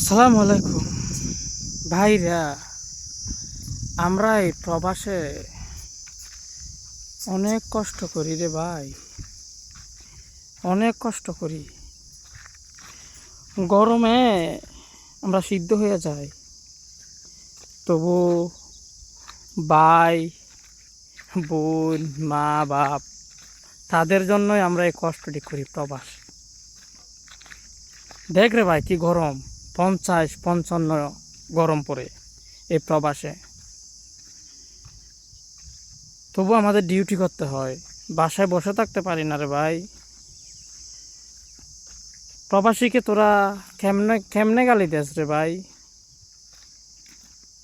আসসালামু আলাইকুম ভাইরা। আমরা এই প্রবাসে অনেক কষ্ট করি রে ভাই, অনেক কষ্ট করি। গরমে আমরা সিদ্ধ হয়ে যাই, তবু ভাই বোন মা বাপ তাদের জন্যই আমরা এই কষ্টটি করি। প্রবাস দেখ রে ভাই, কি গরম, 50-55 গরম পড়ে এই প্রবাসে, তবু আমাদের ডিউটি করতে হয়। বাসায় বসে থাকতে পারি না রে ভাই। প্রবাসীকে তোরা কেমনে কেমনে গালি দেস রে ভাই,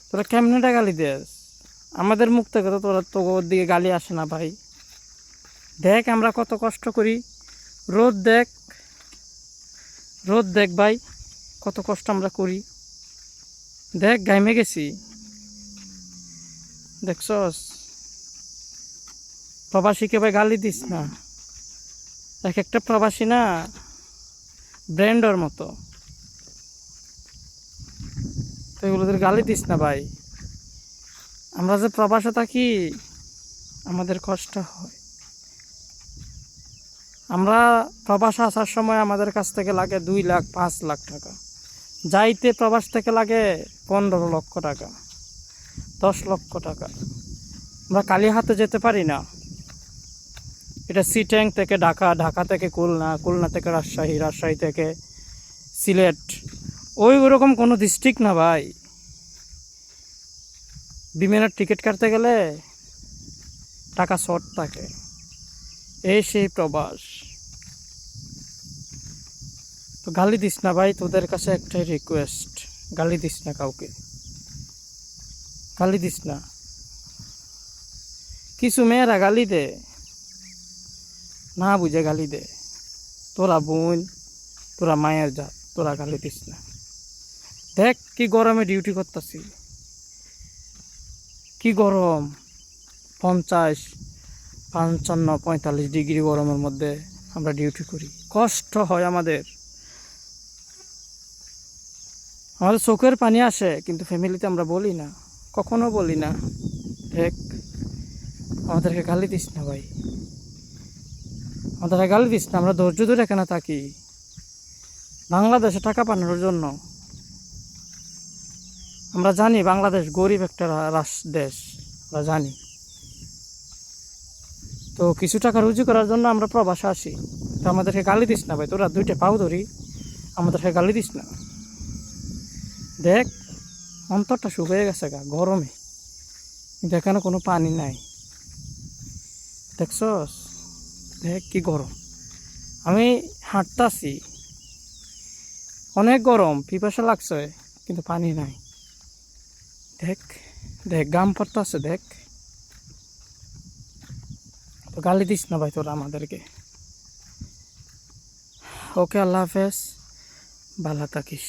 তোরা কেমনেটা গালি দেস? আমাদের মুখ থেকে তো তোরা তো ওর দিকে গালি আসে না ভাই। দেখ আমরা কত কষ্ট করি, রোদ দেখ, রোদ দেখ ভাই, কত কষ্ট আমরা করি। দেখ গাইমে গেছি, দেখছস? প্রবাসীকে ভাই গালি দিস না, এক একটা প্রবাসী না ব্র্যান্ডর মতো, তো এগুলোদের গালি দিস না ভাই। আমরা যে প্রবাসে থাকি আমাদের কষ্ট হয়। আমরা প্রবাসে আসার সময় আমাদের কাছ থেকে লাগে 2 লাখ 5 লাখ টাকা, যাইতে প্রবাস থেকে লাগে 15 লক্ষ টাকা 10 লক্ষ টাকা। আমরা কালি হাতে যেতে পারি না। এটা সিট্যাং থেকে ঢাকা, ঢাকা থেকে খুলনা, খুলনা থেকে রাজশাহী, রাজশাহী থেকে সিলেট, ওরকম কোনো ডিস্ট্রিক্ট না ভাই। বিমানের টিকিট কাটতে গেলে টাকা শর্ট থাকে। এই সেই প্রবাস। তো গালি দিস না ভাই, তোদের কাছে একটাই রিকোয়েস্ট, গালি দিস না কাউকে, গালি দিস না। কিছু মেয়েরা গালি দে, না বুঝে গালি দে। তোরা বোন, তোরা মায়ের জাত, তোরা গালি দিস না। দেখ কি গরমে ডিউটি করতেছি, কি গরম, 50-55-45 ডিগ্রি গরমের মধ্যে আমরা ডিউটি করি। কষ্ট হয় আমাদের, আমাদের চোখের পানি আসে, কিন্তু ফ্যামিলিতে আমরা বলি না, কখনো বলি না। দেখ আমাদেরকে গালি দিস না ভাই, আমাদেরকে গালি দিস না। আমরা ধৈর্য ধরে এখানে থাকি বাংলাদেশে টাকা পাঠানোর জন্য। আমরা জানি বাংলাদেশ গরিব একটা দেশ, আমরা জানি। তো কিছু টাকা রুজি করার জন্য আমরা প্রবাসে আসি। তো আমাদেরকে গালি দিস না ভাই, তোরা 2টা পাও ধরি, আমাদেরকে গালি দিস না। দেখ অন্তরটা শুকিয়ে গেছে গা গরমে, কিন্তু এখানে কোনো পানি নাই, দেখছস? দেখ কি গরম, আমি হাঁটতাছি, অনেক গরম, পিপাসা লাগছে, কিন্তু পানি নাই। দেখ দেখ গাম পড়তাছে, দেখ। তো গালি দিস না ভাই তোরা আমাদেরকে। ওকে, আল্লাহ হাফেজ, ভালো থাকিস।